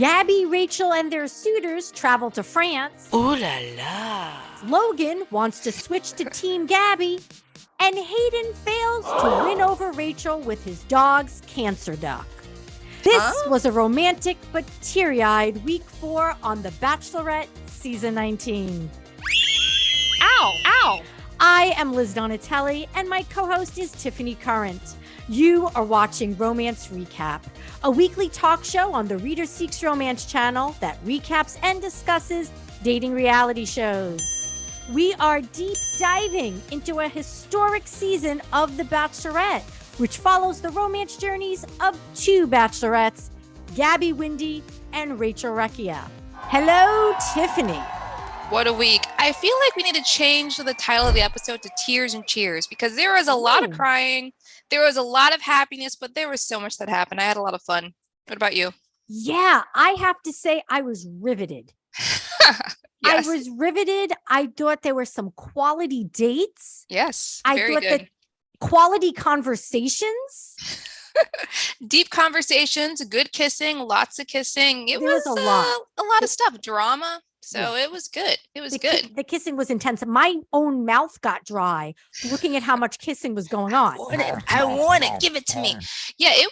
Gabby, Rachel, and their suitors travel to France. Ooh la la. Logan wants to switch to Team Gabby. And Hayden fails to win over Rachel with his dog's cancer duck. This was a romantic but teary-eyed week 4 on The Bachelorette Season 19. Ow, ow. I am Liz Donatelli, and my co-host is Tiffany Current. You are watching Romance Recap, a weekly talk show on the Reader Seeks Romance channel that recaps and discusses dating reality shows. We are deep diving into a historic season of The Bachelorette, which follows the romance journeys of 2 bachelorettes, Gabby Windy and Rachel Recchia. Hello, Tiffany. What a week. I feel like we need to change the title of the episode to Tears and Cheers because there was a lot of crying. There was a lot of happiness, but there was so much that happened. I had a lot of fun. What about you? Yeah, I have to say I was riveted. Yes. I was riveted. I thought there were some quality dates. Yes, I very thought good. that quality conversations. Deep conversations, good kissing, lots of kissing. It There was a lot of stuff, drama. So it was good. It was good. The kissing was intense. My own mouth got dry looking at how much kissing was going on. I want it. Give it to me. Yeah, it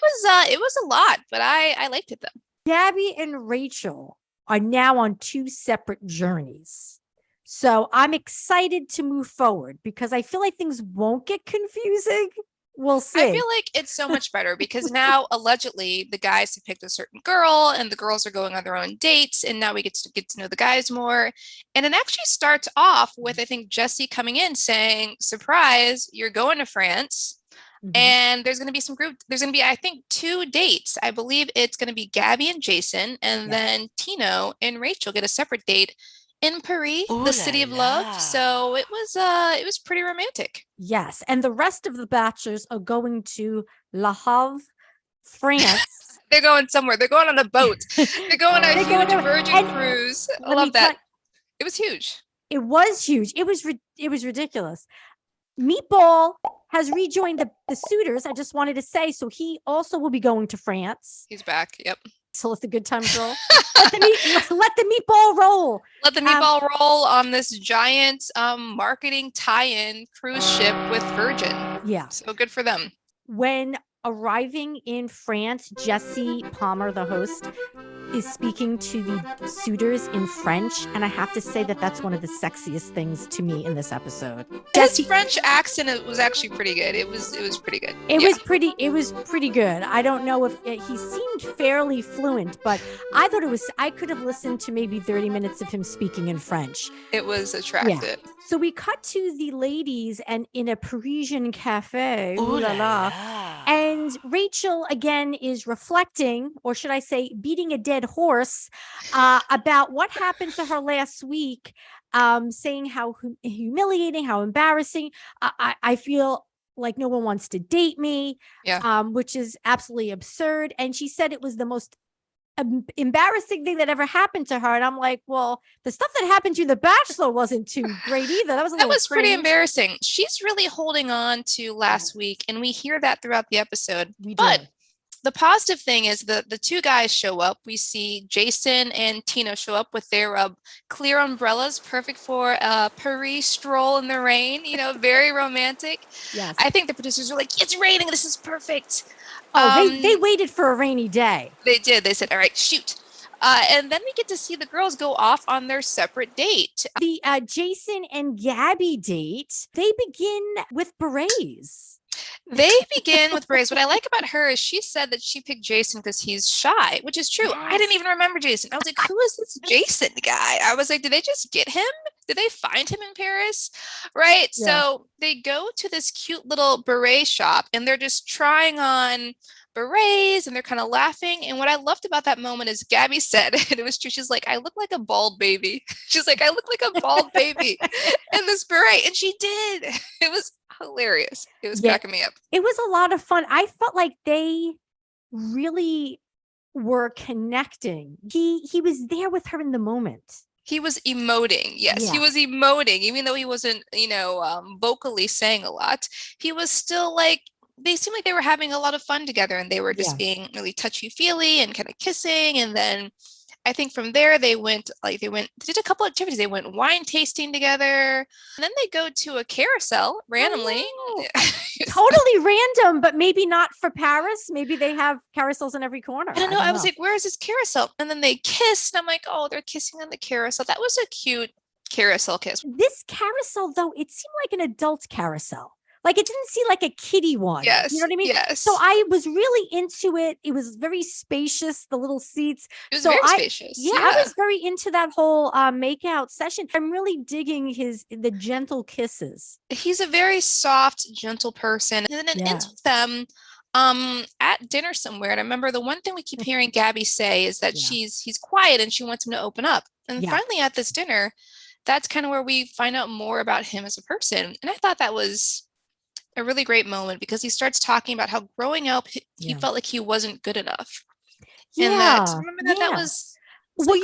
was a lot, but I liked it though. Gabby and Rachel are now on 2 separate journeys. So I'm excited to move forward because I feel like things won't get confusing. We'll see. I feel like it's so much better because now allegedly the guys have picked a certain girl and the girls are going on their own dates. And now we get to know the guys more. And it actually starts off with, I think, Jesse coming in saying, surprise, you're going to France. Mm-hmm. And there's going to be, I think, 2 dates. I believe it's going to be Gabby and Jason, and then Tino and Rachel get a separate date in Paris, the city of love. So it was pretty romantic. Yes. And the rest of the bachelors are going to Le Havre, France. They're going somewhere. They're going on a boat. They're going on a huge Virgin cruise. I love that. It was huge. It was huge. It was ridiculous. Meatball has rejoined the suitors. I just wanted to say, so he also will be going to France. He's back. Yep. So let the good times roll. let the meatball roll. Let the meatball roll on this giant marketing tie-in cruise ship with Virgin. Yeah. So good for them. When arriving in France, Jesse Palmer, the host, is speaking to the suitors in French. And I have to say that that's one of the sexiest things to me in this episode. His French accent was actually pretty good. It was pretty good. It was pretty good. I don't know if he seemed fairly fluent, but I thought I could have listened to maybe 30 minutes of him speaking in French. It was attractive. Yeah. So we cut to the ladies and in a Parisian cafe. Ooh la la. And Rachel again is reflecting, or should I say beating a dead horse, about what happened to her last week, saying how humiliating, how embarrassing. I feel like no one wants to date me, which is absolutely absurd. And she said it was the most embarrassing thing that ever happened to her. And I'm like, well, the stuff that happened to The Bachelor wasn't too great either. That was pretty embarrassing. She's really holding on to last week, and we hear that throughout the episode. But the positive thing is the 2 guys show up. We see Jason and Tino show up with their clear umbrellas, perfect for a Paris stroll in the rain. Very romantic. Yes. I think the producers are like, it's raining. This is perfect. Oh, they waited for a rainy day. They did. They said, all right, shoot. And then we get to see the girls go off on their separate date. The Jason and Gabby date, they begin with berets. They begin with berets. What I like about her is she said that she picked Jason because he's shy, which is true. Yes. I didn't even remember Jason. I was like, who is this Jason guy? I was like, did they just get him? Did they find him in Paris? Right. Yeah. So they go to this cute little beret shop and they're just trying on berets and they're kind of laughing. And what I loved about that moment is Gabby said, and it was true, she's like, I look like a bald baby. She's like, I look like a bald baby in this beret. And she did. It was hilarious. It was cracking me up. It was a lot of fun. I felt like they really were connecting. He was there with her in the moment. He was emoting. Yes, yeah. He was emoting, even though he wasn't, vocally saying a lot. He was still like, they seemed like they were having a lot of fun together, and they were just being really touchy-feely and kind of kissing. And then I think from there they did a couple activities. They went wine tasting together, and then they go to a carousel randomly. Totally random, but maybe not for Paris. Maybe they have carousels in every corner. I don't know. I was like, where is this carousel? And then they kissed, and I'm like, oh, they're kissing on the carousel. That was a cute carousel kiss. This carousel, though, it seemed like an adult carousel. Like it didn't seem like a kiddie one. Yes. You know what I mean? Yes. So I was really into it. It was very spacious, the little seats. It was very spacious. Yeah, I was very into that whole makeout session. I'm really digging the gentle kisses. He's a very soft, gentle person. And then it ends with them at dinner somewhere. And I remember the one thing we keep hearing Gabby say is that he's quiet and she wants him to open up. And finally at this dinner, that's kind of where we find out more about him as a person. And I thought that was a really great moment because he starts talking about how growing up he felt like he wasn't good enough. And that was were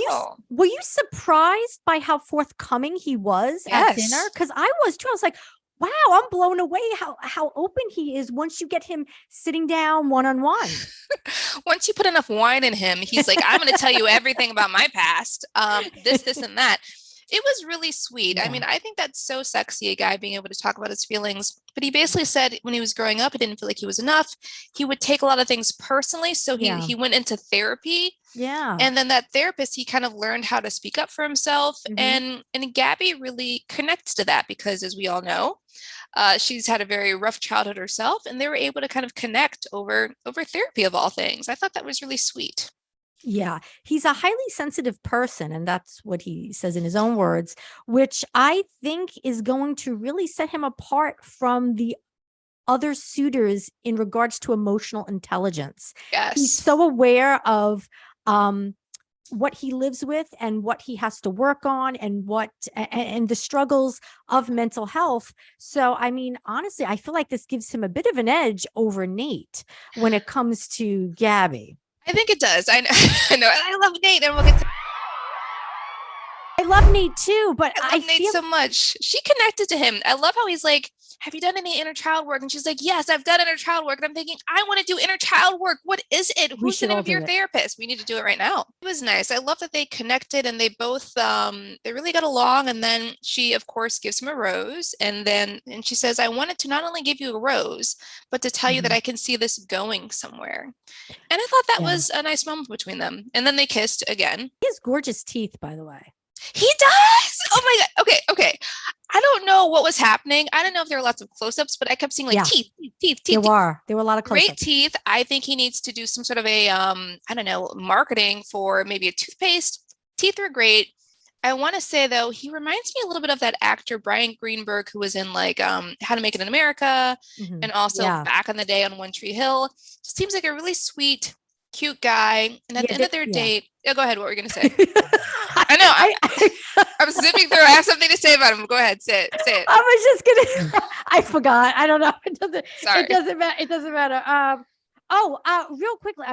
you surprised by how forthcoming he was at dinner? Because I was too. I was like, wow, I'm blown away how open he is once you get him sitting down one-on-one. Once you put enough wine in him, he's like, I'm going to tell you everything about my past, this and that. It was really sweet. I mean, I think that's so sexy, a guy being able to talk about his feelings. But he basically said when he was growing up, he didn't feel like he was enough. He would take a lot of things personally. So he went into therapy. Yeah. And then that therapist, he kind of learned how to speak up for himself. And Gabby really connects to that because, as we all know, she's had a very rough childhood herself. And they were able to kind of connect over therapy of all things. I thought that was really sweet. Yeah, he's a highly sensitive person, and that's what he says in his own words, which I think is going to really set him apart from the other suitors in regards to emotional intelligence. Yes. He's so aware of what he lives with and what he has to work on and and the struggles of mental health. So, I mean, honestly, I feel like this gives him a bit of an edge over Nate when it comes to Gabby. I think it does. I know. I love Nate, and we'll get to. I love Nate too, but I love Nate so much. She connected to him. I love how he's like, have you done any inner child work? And she's like, yes, I've done inner child work. And I'm thinking, I want to do inner child work. What is it? Who's the name of your therapist? We need to do it right now. It was nice. I love that they connected and they both, they really got along. And then she, of course, gives him a rose. And she says, I wanted to not only give you a rose, but to tell you that I can see this going somewhere. And I thought that was a nice moment between them. And then they kissed again. He has gorgeous teeth, by the way. He does. Oh my God. Okay. I don't know what was happening. I don't know if there were lots of close-ups, but I kept seeing like teeth. There were a lot of close-ups. Great teeth. I think he needs to do some sort of a, I don't know, marketing for maybe a toothpaste. Teeth are great. I want to say though, he reminds me a little bit of that actor, Brian Greenberg, who was in like How to Make It in America and also back in the day on One Tree Hill. Seems like a really sweet, cute guy. And at the end of their date, go ahead. What were you going to say? I know. I'm zipping through. I have something to say about him. Go ahead. Say it. I was just going to, I forgot. I don't know. It doesn't matter. It doesn't matter. Real quickly.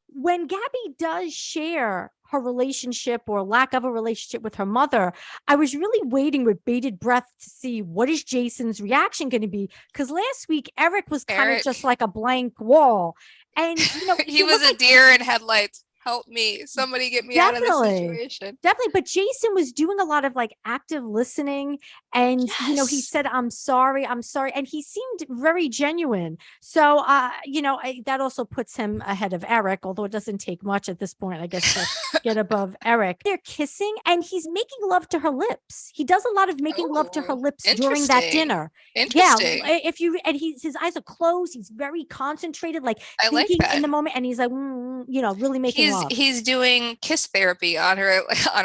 When Gabby does share her relationship or lack of a relationship with her mother, I was really waiting with bated breath to see what is Jason's reaction going to be. Because last week, Eric was kind of just like a blank wall. And, he was a deer in headlights. Help me. Somebody get me out of this situation. Definitely. But Jason was doing a lot of like active listening. And, he said, I'm sorry. And he seemed very genuine. So, that also puts him ahead of Eric, although it doesn't take much at this point, I guess, to get above Eric. They're kissing and he's making love to her lips. He does a lot of making love to her lips during that dinner. Interesting. Yeah. His eyes are closed. He's very concentrated, like thinking in the moment. And he's like, really making love. He's doing kiss therapy on her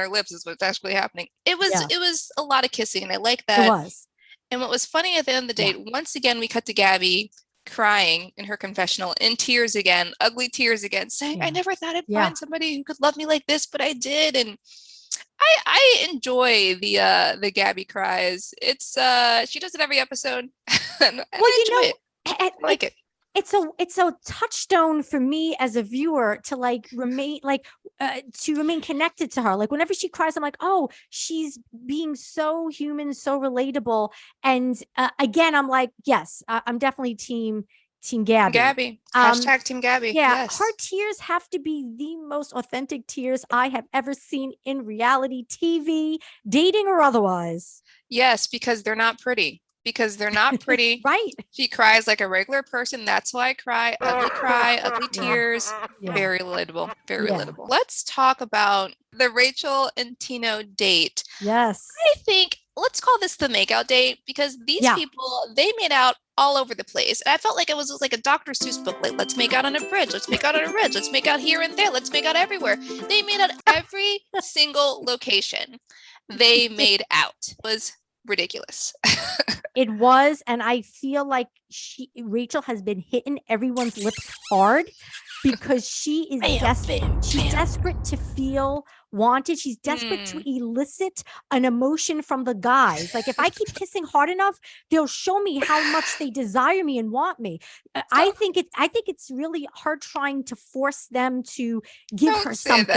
lips is what's actually happening. It was a lot of kissing, and I like that. It was. And what was funny at the end of the date, once again, we cut to Gabby crying in her confessional, in tears again, ugly tears again, saying, I never thought I'd find somebody who could love me like this, but I did. And I enjoy the Gabby cries. It's she does it every episode. And I enjoy it. I like it. It's a touchstone for me as a viewer to remain connected to her. Like whenever she cries, I'm like, oh, she's being so human, so relatable. And again, I'm like, yes, I'm definitely team Team Gabby. Gabby. Hashtag Team Gabby. Yeah, Yes. her tears have to be the most authentic tears I have ever seen in reality TV, dating or otherwise. Yes, because they're not pretty. Because they're not pretty. Right. She cries like a regular person. That's why I cry. Cry, ugly tears. Yeah. Very relatable. Very Yeah. relatable. Let's talk about the Rachel and Tino date. Yes. I think let's call this the makeout date because these people, they made out all over the place. And I felt like it was like a Dr. Seuss book. Like, let's make out on a bridge. Let's make out on a ridge. Let's make out here and there. Let's make out everywhere. They made out every single location. They made out. It was ridiculous. It was, and I feel like Rachel has been hitting everyone's lips hard because she is desperate. She's desperate to feel wanted. She's desperate to elicit an emotion from the guys. Like, if I keep kissing hard enough, they'll show me how much they desire me and want me. I think it's really hard trying to force them to give her something.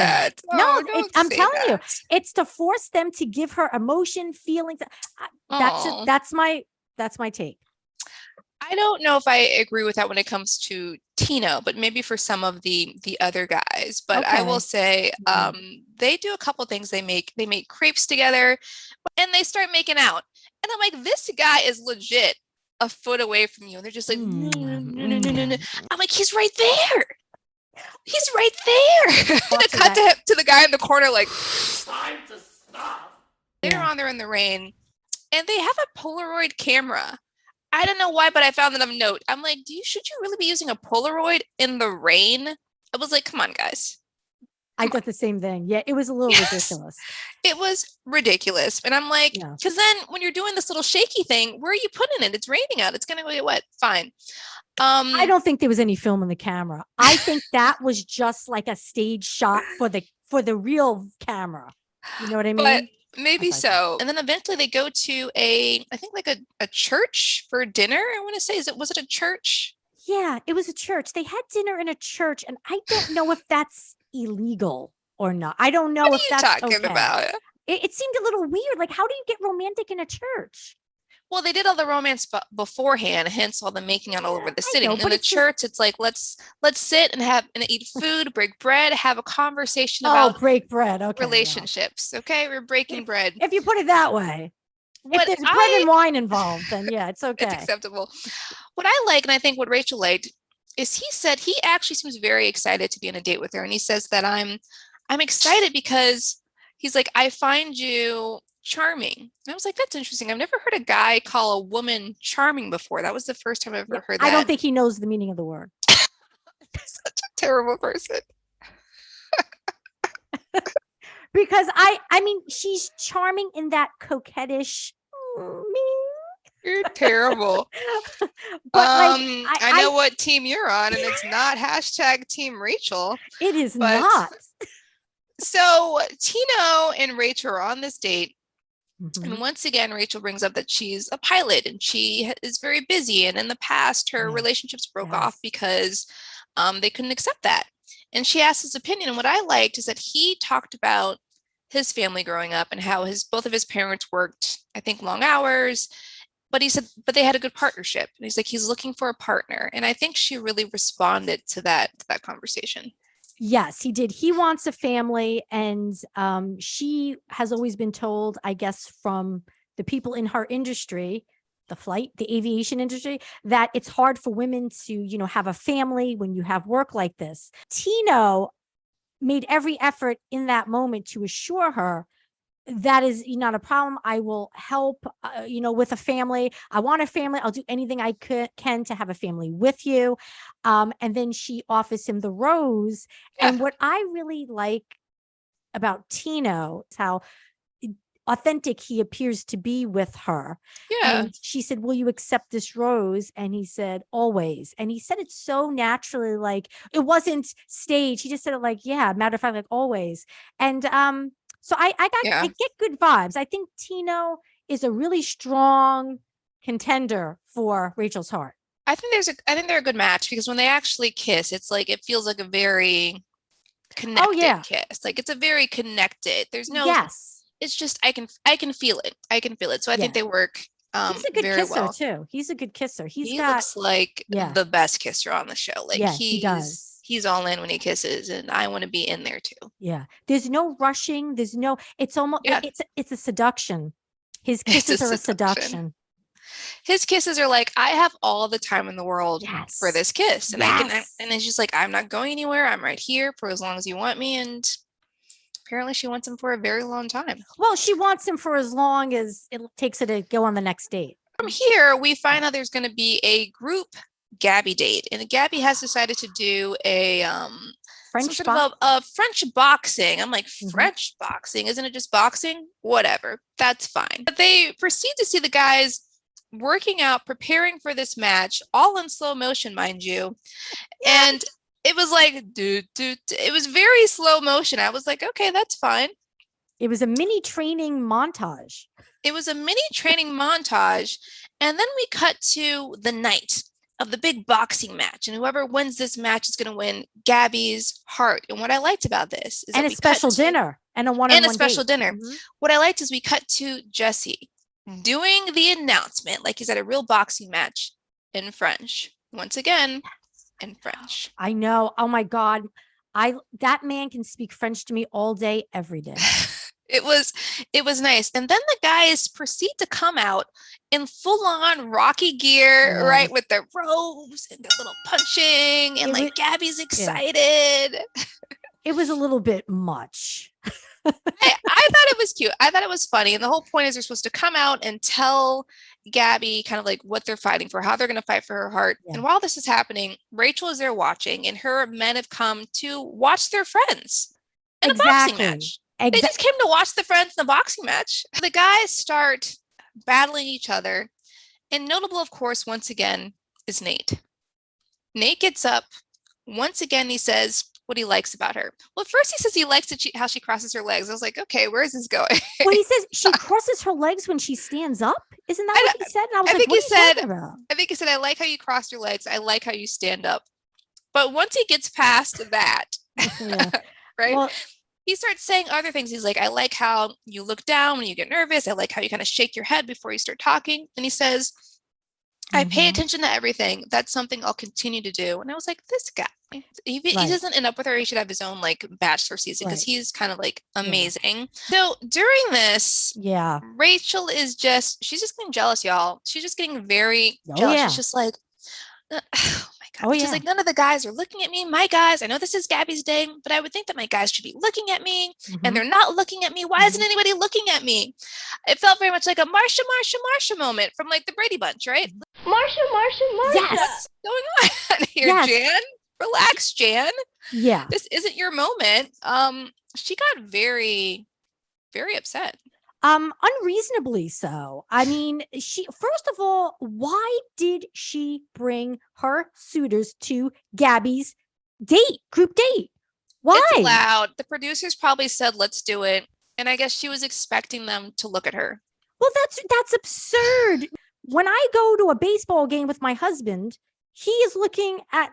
I'm telling you, it's to force them to give her emotion, feelings. That's my take. I don't know if I agree with that when it comes to Tino, but maybe for some of the other guys. But I will say they do a couple things. They make crepes together and they start making out. And I'm like, this guy is legit a foot away from you. And they're just like, no. I'm like, he's right there. He's right there. To cut to the guy in the corner, like, time to stop. Later on, they're in the rain and they have a Polaroid camera. I don't know why, but I found that note. I'm like, should you really be using a Polaroid in the rain? I was like, come on, guys. I got the same thing. Yeah, it was a little ridiculous. It was ridiculous. And I'm like, because then when you're doing this little shaky thing, where are you putting it? It's raining out. It's going to get wet. Fine. I don't think there was any film in the camera. I think that was just like a stage shot for the real camera. You know what I mean? But maybe so. And then eventually they go to I think like a church for dinner. I want to say, was it a church? Yeah, it was a church. They had dinner in a church, and I don't know if that's illegal or not. I don't know if that's talking about. It seemed a little weird. Like, how do you get romantic in a church? Well, they did all the romance beforehand, hence all the making out all over the city. In the church, it's like let's sit and eat food, break bread, have a conversation about break bread. Okay, relationships. Yeah. Okay, we're breaking bread. If you put it that way, if there's bread and wine involved, then yeah, it's okay. It's acceptable. What I like, and I think what Rachel liked, is he said he actually seems very excited to be on a date with her, and he says that I'm excited because he's like, I find you charming. And I was like, that's interesting. I've never heard a guy call a woman charming before. That was the first time I've ever heard that. I don't think he knows the meaning of the word. Such a terrible person. Because I mean, she's charming in that coquettish. You're terrible. But I know what team you're on, and it's not hashtag Team Rachel. It is not. So Tino and Rachel are on this date. And once again, Rachel brings up that she's a pilot and she is very busy. And in the past, her relationships broke off because they couldn't accept that. And she asked his opinion. And what I liked is that he talked about his family growing up and how both of his parents worked, I think, long hours. But he said, but they had a good partnership. And he's like, he's looking for a partner. And I think she really responded to that conversation. Yes, he did. He wants a family, and she has always been told, I guess, from the people in her industry, the aviation industry, that it's hard for women to, have a family when you have work like this. Tino made every effort in that moment to assure her that is not a problem. I will help, with a family. I want a family. I'll do anything I can to have a family with you. And then she offers him the rose. Yeah. And what I really like about Tino is how authentic he appears to be with her. Yeah. And she said, will you accept this rose? And he said, always. And he said it so naturally, like it wasn't staged. He just said it like, yeah, matter of fact, like always. And, so I get good vibes. I think Tino is a really strong contender for Rachel's heart. I think they're a good match because when they actually kiss, it's like it feels like a very connected kiss. Like it's a very connected. There's no it's just I can feel it. I can feel it. So I think they work He's a good very kisser well. too. He's a good kisser. He looks like the best kisser on the show. Like yes, he does. He's all in when he kisses, and I want to be in there too. Yeah. There's no rushing. There's no, it's almost, it's a seduction. His kisses are a seduction. His kisses are like, I have all the time in the world for this kiss. And and it's just like, I'm not going anywhere. I'm right here for as long as you want me. And apparently she wants him for a very long time. Well, she wants him for as long as it takes her to go on the next date. From here, we find out there's going to be a group Gabby date. And Gabby has decided to do a French boxing. I'm like, French boxing? Isn't it just boxing? Whatever. That's fine. But they proceed to see the guys working out, preparing for this match, all in slow motion, mind you. And it was like, it was very slow motion. I was like, okay, that's fine. It was a mini training montage. And then we cut to the night of the big boxing match. And whoever wins this match is going to win Gabby's heart. And what I liked about this is a special dinner and a one-on-one and a special dinner. What I liked is we cut to Jesse doing the announcement like he's at a real boxing match in French. Once again, in French. I know. Oh my God. That man can speak French to me all day, every day. It was nice. And then the guys proceed to come out in full-on Rocky gear, right? With their robes and their little punching and Gabby's excited. It was a little bit much. I thought it was cute. I thought it was funny. And the whole point is they're supposed to come out and tell Gabby kind of like what they're fighting for, how they're going to fight for her heart. And while this is happening, Rachel is there watching, and her men have come to watch their friends in a boxing match. They just came to watch the friends in the boxing match. The guys start battling each other. And notable, of course, once again, is Nate. Nate gets up. Once again, he says what he likes about her. Well, first he says he likes how she crosses her legs. I was like, okay, where is this going? Well, he says she crosses her legs when she stands up. Isn't that what he said? And I was like, what are you talking about? I think he said, I like how you cross your legs. I like how you stand up. But once he gets past that, right? Well, he starts saying other things. He's like, I like how you look down when you get nervous. I like how you kind of shake your head before you start talking. And he says, I pay attention to everything. That's something I'll continue to do. And I was like, this guy, he doesn't end up with her. He should have his own like Bachelor season because he's kind of like amazing. So during this, Rachel is she's just getting jealous, y'all. She's just getting very jealous. She's just like, oh my God. She's like, none of the guys are looking at me. My guys, I know this is Gabby's day, but I would think that my guys should be looking at me and they're not looking at me. Why isn't anybody looking at me? It felt very much like a Marsha moment from like the Brady Bunch, right? Marsha. What's going on here, Jan? Relax, Jan. Yeah. This isn't your moment. She got very, very upset. Unreasonably so. I mean, first of all, why did she bring her suitors to Gabby's group date? Why? It's loud. The producers probably said, let's do it. And I guess she was expecting them to look at her. Well, that's absurd. When I go to a baseball game with my husband, he is looking at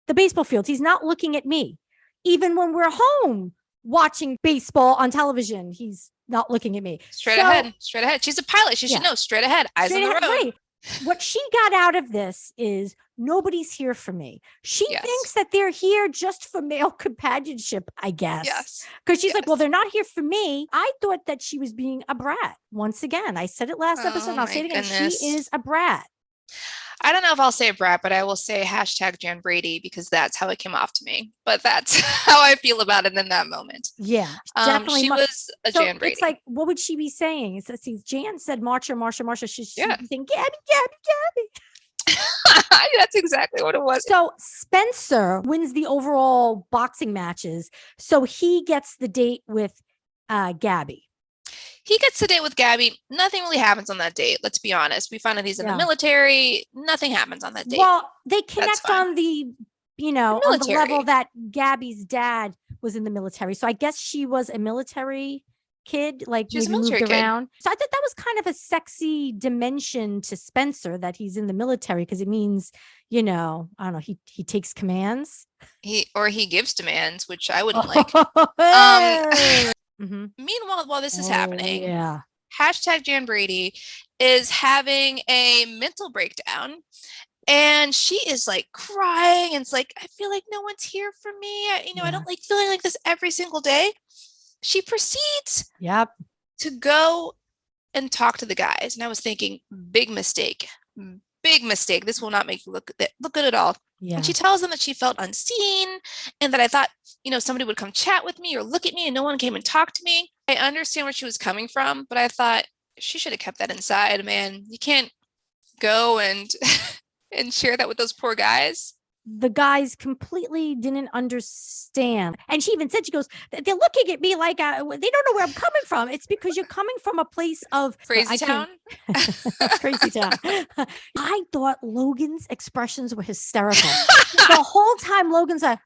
the baseball fields. He's not looking at me. Even when we're home watching baseball on television, he's not looking at me. Straight ahead. She's a pilot. She should know. Straight ahead. Eyes on the road. Right. What she got out of this is nobody's here for me. She thinks that they're here just for male companionship, I guess. Yes. Because she's like, well, they're not here for me. I thought that she was being a brat. Once again, I said it last episode, and I'll say it again. She is a brat. I don't know if I'll say brat, but I will say hashtag Jan Brady because that's how it came off to me. But that's how I feel about it in that moment. Yeah, definitely. She was a Jan Brady. It's like, what would she be saying? Let's see, Jan said Marsha. She'd be saying Gabby. That's exactly what it was. So Spencer wins the overall boxing matches. So he gets the date with Gabby. He gets to date with Gabby. Nothing really happens on that date. Let's be honest. We find out he's in the military. Nothing happens on that date. Well, they connect on the, on the level that Gabby's dad was in the military. So I guess she was a military kid, like maybe moved around. So I thought that was kind of a sexy dimension to Spencer that he's in the military because it means, I don't know, he takes commands. He gives demands, which I wouldn't like. Meanwhile, while this is happening, hashtag Jan Brady, is having a mental breakdown. And she is like crying and it's like, I feel like no one's here for me. I don't like feeling like this every single day. She proceeds to go and talk to the guys. And I was thinking, big mistake. This will not make you look good at all. And she tells them that she felt unseen and that I thought, somebody would come chat with me or look at me and no one came and talked to me. I understand where she was coming from, but I thought she should have kept that inside, man. You can't go and and share that with those poor guys. The guys completely didn't understand. And she even said, she goes, they're looking at me like they don't know where I'm coming from. It's because you're coming from a place of crazy town. Crazy town. I thought Logan's expressions were hysterical. The whole time Logan's like,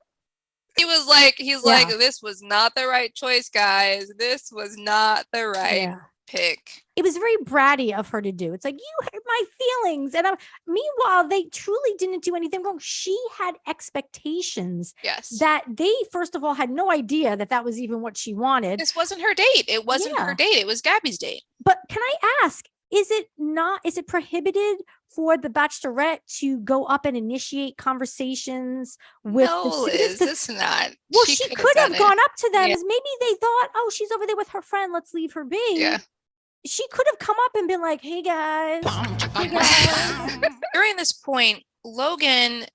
he's like, this was not the right choice, guys. This was not the right pick. It was very bratty of her to do. It's like, you hurt my feelings. And meanwhile, they truly didn't do anything wrong. She had expectations that they, first of all, had no idea that was even what she wanted. This wasn't her date. It wasn't her date. It was Gabby's date. But can I ask, is it prohibited for the Bachelorette to go up and initiate conversations with the suitors? It's not. Well, she could have gone up to them. Maybe they thought, oh, she's over there with her friend. Let's leave her be. Yeah. She could have come up and been like, hey guys. During this point, Logan,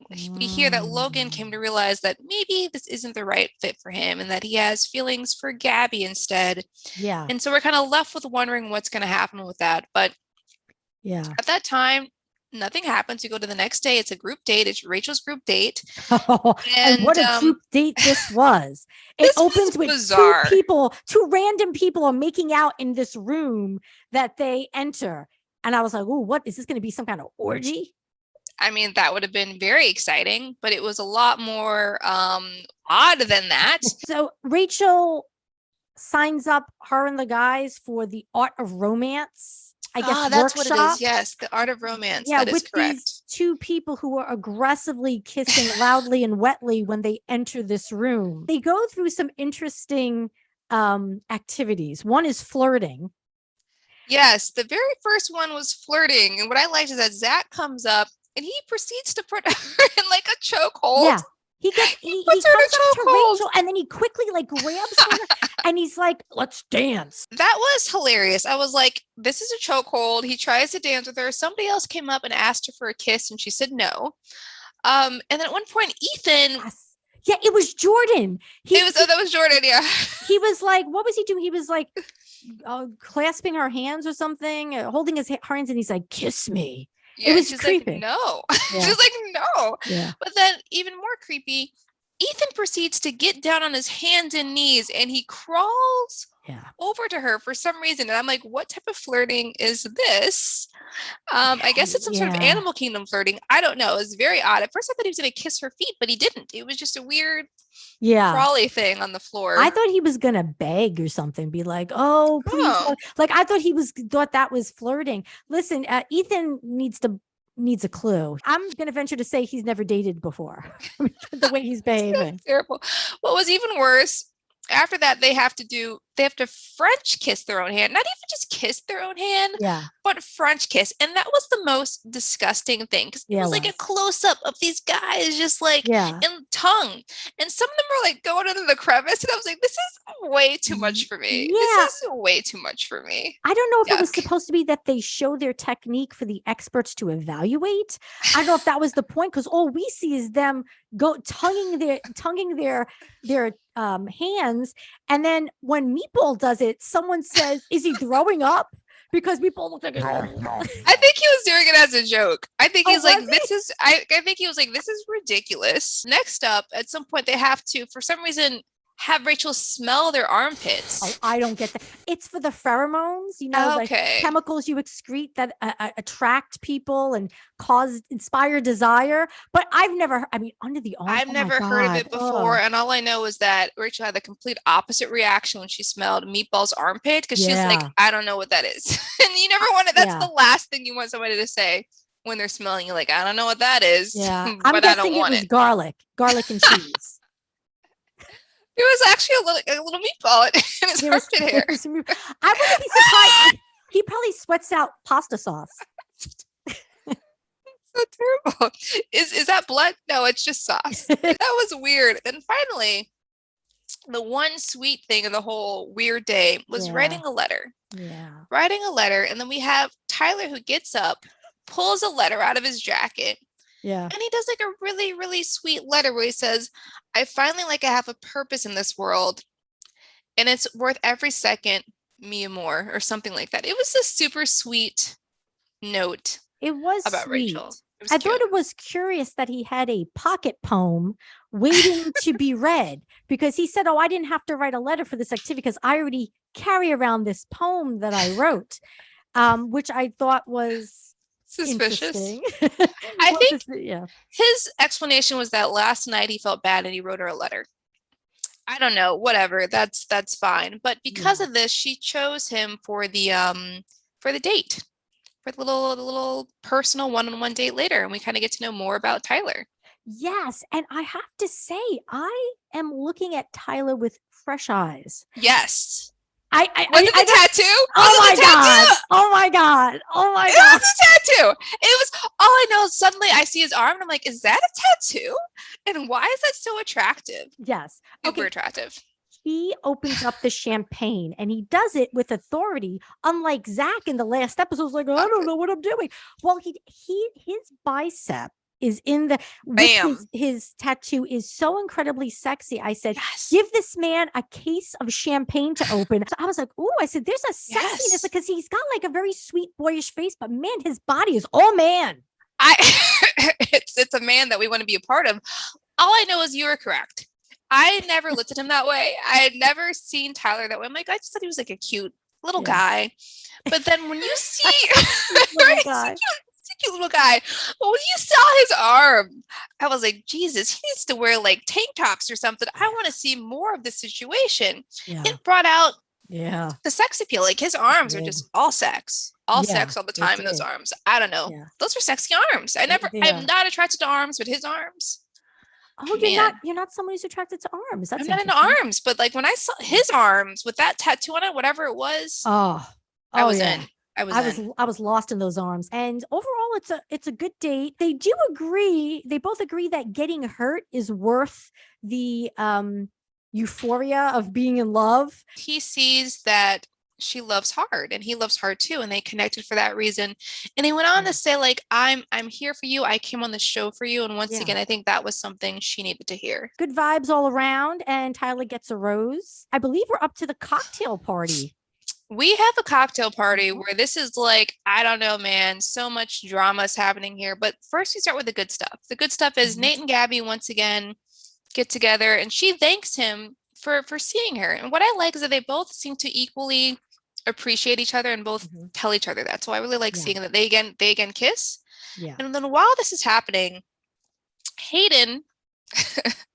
we hear that Logan came to realize that maybe this isn't the right fit for him and that he has feelings for Gabby instead. Yeah. And so we're kind of left with wondering what's going to happen with that. But at that time, nothing happens. You go to the next day. It's a group date. It's Rachel's group date. And what a group date this was. It opens with bizarre. Two random people are making out in this room that they enter. And I was like, oh, what is this going to be? Some kind of orgy? I mean, that would have been very exciting, but it was a lot more odd than that. So Rachel signs up her and the guys for the Art of Romance. I guess that's workshop. What it is. Yes, the Art of Romance. Yeah, that is with correct. These two people who are aggressively kissing loudly and wetly when they enter this room. They go through some interesting activities. One is flirting. Yes, the very first one was flirting, and what I liked is that Zach comes up and he proceeds to put her in like a chokehold. Yeah. He comes up to Rachel and then he quickly like grabs her and he's like, let's dance. That was hilarious. I was like, this is a chokehold. He tries to dance with her. Somebody else came up and asked her for a kiss and she said no. And then at one point, Ethan. Yes. Yeah, it was Jordan. That was Jordan, yeah. He was like, what was he doing? He was like clasping her hands or something, holding his hands and he's like, kiss me. Yeah, it was she's creepy. Like, no. Yeah. She's like, no. Yeah. But then even more creepy, Ethan proceeds to get down on his hands and knees and he crawls over to her for some reason. And I'm like, what type of flirting is this? I guess it's some sort of Animal Kingdom flirting. I don't know. It was very odd. At first I thought he was going to kiss her feet, but he didn't. It was just a weird crawly thing on the floor. I thought he was going to beg or something, be like, oh, please. Oh. Like I thought that was flirting. Listen, Ethan needs a clue. I'm going to venture to say he's never dated before. The way he's behaving. Terrible. What was even worse, after that, they have to French kiss their own hand. Not even just kiss their own hand, but French kiss. And that was the most disgusting thing because it was like a close up of these guys just like in tongue. And some of them were like going into the crevice. And I was like, this is way too much for me. Yeah. This is way too much for me. I don't know if it was supposed to be that they show their technique for the experts to evaluate. I don't know if that was the point because all we see is them tonguing their hands, and then when Meatball does it, someone says, "Is he throwing up?" Because Meatball looked like. I think he was doing it as a joke. I think he's like, "This is." I think he was like, "This is ridiculous." Next up, at some point, they have to, for some reason, have Rachel smell their armpits. Oh, I don't get that. It's for the pheromones, like chemicals you excrete that attract people and inspire desire. But under the arm. I've never heard of it before. And all I know is that Rachel had the complete opposite reaction when she smelled Meatball's armpit because she's like, I don't know what that is. And you never want it. That's the last thing you want somebody to say when they're smelling you. Like, I don't know what that is. Yeah. But I'm guessing it was garlic and cheese. was actually a little meatball in his armpit hair. I wouldn't be surprised. He probably sweats out pasta sauce. So terrible. Is that blood? No, it's just sauce. That was weird. Then finally, the one sweet thing of the whole weird day was writing a letter. Yeah. Writing a letter. And then we have Tyler who gets up, pulls a letter out of his jacket. Yeah. And he does like a really, really sweet letter where he says, I finally I have a purpose in this world. And it's worth every second, me more, or something like that. It was a super sweet note. It was about sweet. Rachel. I thought it was curious that he had a pocket poem waiting to be read, because he said, I didn't have to write a letter for this activity because I already carry around this poem that I wrote, which I thought was suspicious. I think his explanation was that last night he felt bad and he wrote her a letter. I don't know, whatever. That's fine. But because of this, she chose him for the date. For the little personal one-on-one date later, and we kind of get to know more about Tyler. Yes, and I have to say, I am looking at Tyler with fresh eyes. Yes. Was it the tattoo? Oh my god! Oh my god! Oh my god! It was a tattoo. It was all I know. Suddenly, I see his arm, and I'm like, "Is that a tattoo? And why is that so attractive?" Yes, super attractive. He opens up the champagne and he does it with authority. Unlike Zach in the last episode, was like, I don't know what I'm doing. Well, his bicep is in the his tattoo is so incredibly sexy. I said, give this man a case of champagne to open. So I was like, oh, I said, there's a sexiness because he's got like a very sweet boyish face, but man, his body is all man. It's a man that we want to be a part of. All I know is you are correct. I never looked at him that way. I had never seen Tyler that way. I'm like, I just thought he was like a cute little guy. But then when you see he's a cute little guy. But when you saw his arm, I was like, Jesus, he needs to wear like tank tops or something. I want to see more of this situation. Yeah. It brought out the sex appeal. Like his arms are just all sex. Sex all the time in those arms. I don't know. Yeah. Those are sexy arms. I'm not attracted to arms, but his arms. Oh, you're not someone who's attracted to arms. That's I'm not into arms, but like when I saw his arms with that tattoo on it, whatever it was, I was in. I was lost in those arms. And overall, it's a good date. They both agree that getting hurt is worth the euphoria of being in love. He sees that she loves hard and he loves hard too, and they connected for that reason. And he went on to say, like, I'm here for you. I came on the show for you. And once again, I think that was something she needed to hear. Good vibes all around. And Tyler gets a rose. I believe we're up to the cocktail party. We have a cocktail party where this is like, I don't know, man, so much drama is happening here. But first we start with the good stuff. The good stuff is Nate and Gabby once again get together, and she thanks him for seeing her. And what I like is that they both seem to equally appreciate each other and both tell each other that. So I really like seeing that they again kiss. Yeah. And then while this is happening, Hayden,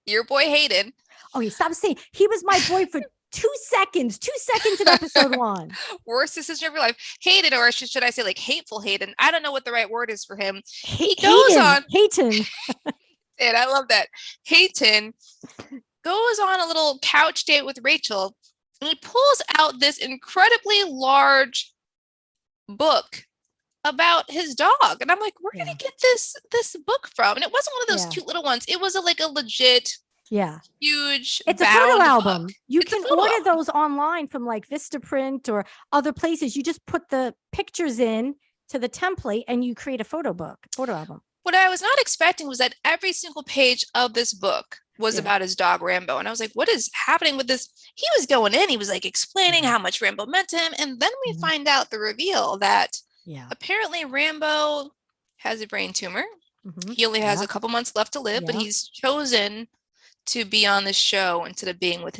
your boy Hayden. Oh, he stopped saying he was my boy for 2 seconds in episode 1. Worst decision of your life. Hayden, or should I say like hateful Hayden? I don't know what the right word is for him. He goes on. Hayden. And I love that. Hayden goes on a little couch date with Rachel. And he pulls out this incredibly large book about his dog. And I'm like, where did he get this book from? And it wasn't one of those cute little ones. It was a legit, huge. It's a photo album. You can order those online from like Vistaprint or other places. You just put the pictures in to the template and you create a photo album. What I was not expecting was that every single page of this book was about his dog Rambo. And I was like, what is happening with this? He was going in, he was like explaining how much Rambo meant to him. And then we find out the reveal that apparently Rambo has a brain tumor. He only has a couple months left to live, but he's chosen to be on this show instead of being with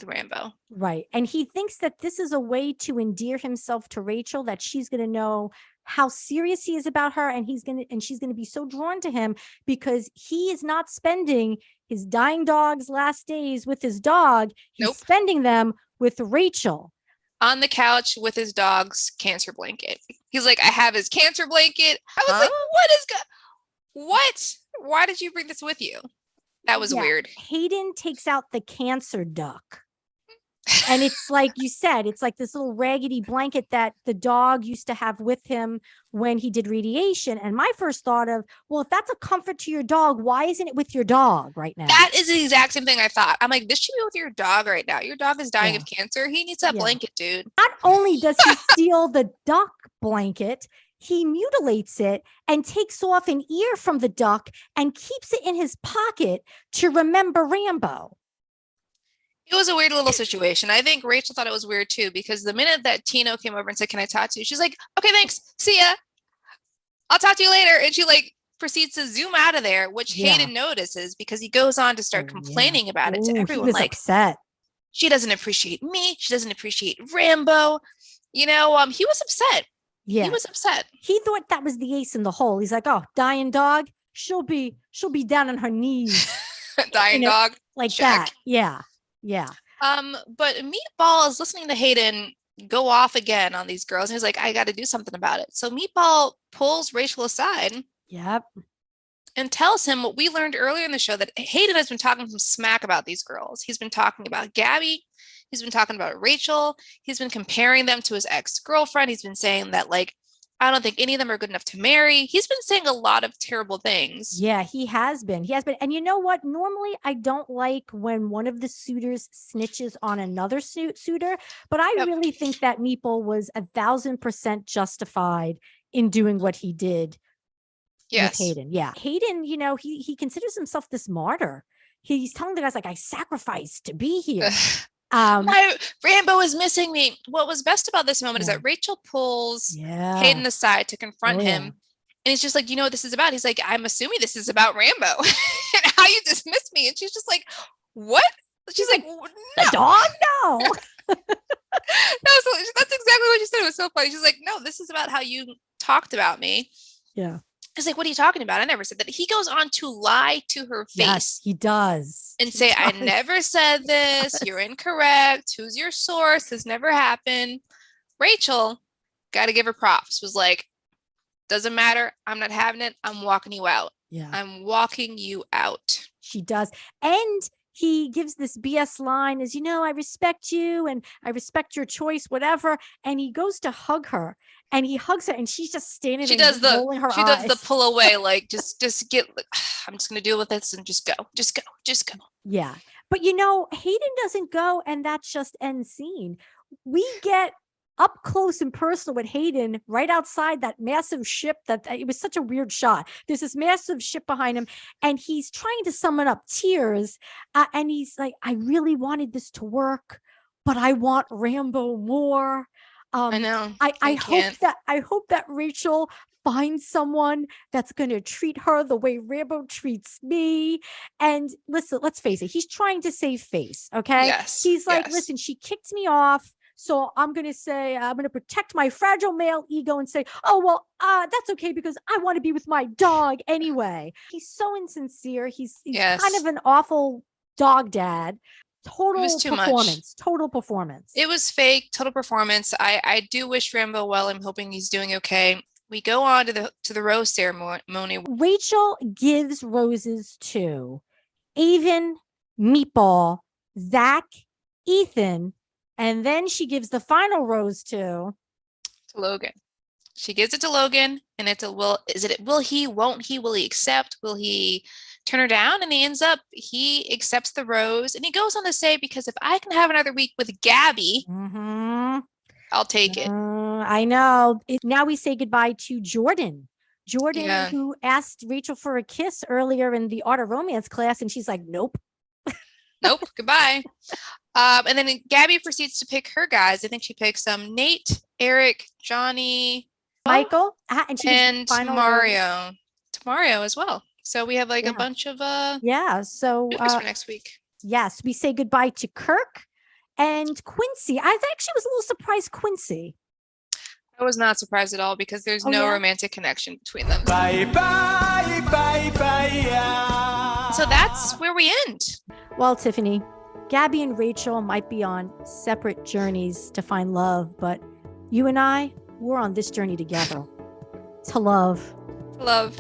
Rambo. Right. And he thinks that this is a way to endear himself to Rachel, that she's going to know how serious he is about her, and she's going to be so drawn to him because he is not spending his dying dog's last days with his dog. He's spending them with Rachel on the couch with his dog's cancer blanket. He's like, I have his cancer blanket. I was like, what? Why did you bring this with you? That was weird. Hayden takes out the cancer duck. And it's like you said, it's like this little raggedy blanket that the dog used to have with him when he did radiation. And my first thought of, well, if that's a comfort to your dog, why isn't it with your dog right now? That is the exact same thing I thought. I'm like, this should be with your dog right now. Your dog is dying of cancer. He needs that blanket, dude. Not only does he steal the duck blanket, he mutilates it and takes off an ear from the duck and keeps it in his pocket to remember Rambo. It was a weird little situation. I think Rachel thought it was weird too, because the minute that Tino came over and said, "Can I talk to you?" She's like, "Okay, thanks. See ya. I'll talk to you later." And she like proceeds to zoom out of there, which Hayden notices because he goes on to start complaining about it to everyone. He was like, upset. She doesn't appreciate me. She doesn't appreciate Rambo. You know, he was upset. Yeah, he was upset. He thought that was the ace in the hole. He's like, "Oh, dying dog. She'll be down on her knees." Dying dog, like that. Yeah. But Meatball is listening to Hayden go off again on these girls, and he's like, "I got to do something about it." So Meatball pulls Rachel aside. Yep. And tells him what we learned earlier in the show, that Hayden has been talking some smack about these girls. He's been talking about Gabby. He's been talking about Rachel. He's been comparing them to his ex-girlfriend. He's been saying that, like, I don't think any of them are good enough to marry. He's been saying a lot of terrible things. Yeah, he has been. And you know what? Normally, I don't like when one of the suitors snitches on another suitor, but I really think that Meatball was 1,000% justified in doing what he did. With Hayden. Yeah. Hayden, you know, he considers himself this martyr. He's telling the guys, like, I sasacrificed to be here. My Rambo is missing me. What was best about this moment is that Rachel pulls Hayden aside to confront him. And he's just like, "You know what this is about?" He's like, "I'm assuming this is about Rambo and how you dismissed me." And she's just like, "What?" She's like, "No." The dog? No. No, so that's exactly what she said. It was so funny. She's like, "No, this is about how you talked about me." Yeah. It's like, "What are you talking about? I never said that." He goes on to lie to her face. Yes, he does. And say, "I never said this. You're incorrect. Who's your source? This never happened." Rachel, got to give her props, was like, "Doesn't matter. I'm not having it. I'm walking you out." Yeah. "I'm walking you out." She does. And he gives this BS line is, "You know, I respect you and I respect your choice, whatever." And he goes to hug her and he hugs her and she's just standing there rolling her eyes. She does the pull away, like, just get, I'm just going to deal with this and just go. Yeah. But you know, Hayden doesn't go and that's just end scene. We get up close and personal with Hayden right outside that massive ship. That it was such a weird shot. There's this massive ship behind him and he's trying to summon up tears. And he's like, "I really wanted this to work, but I want Rambo more." I know. I hope that Rachel finds someone that's going to treat her the way Rambo treats me. And listen, let's face it. He's trying to save face. Okay. Yes. He's like, "Listen, she kicked me off. So I'm going to say, I'm going to protect my fragile male ego and say, oh, well, that's okay because I want to be with my dog anyway." He's so insincere. He's kind of an awful dog dad. Total performance. It was fake, total performance. I do wish Rambo well. I'm hoping he's doing okay. We go on to the rose ceremony. Rachel gives roses to Avon, Meatball, Zach, Ethan, and then she gives the final rose to Logan. She gives it to Logan, and it's will he, won't he, will he accept, will he turn her down? And he accepts the rose, and he goes on to say, "Because if I can have another week with Gabby, I'll take it." I know. Now we say goodbye to Jordan, who asked Rachel for a kiss earlier in the Art of Romance class, and she's like, "Nope." Nope, goodbye. And then Gabby proceeds to pick her guys. I think she picks Nate, Eric, Johnny, Michael, and Mario. Mario as well. So we have like a bunch of so for next week. Yes, we say goodbye to Kirk and Quincy. I actually was a little surprised Quincy. I was not surprised at all because there's no romantic connection between them. Bye, bye, bye, bye. So that's where we end. Well, Tiffany, Gabby and Rachel might be on separate journeys to find love, but you and I, we're on this journey together. To love. To love.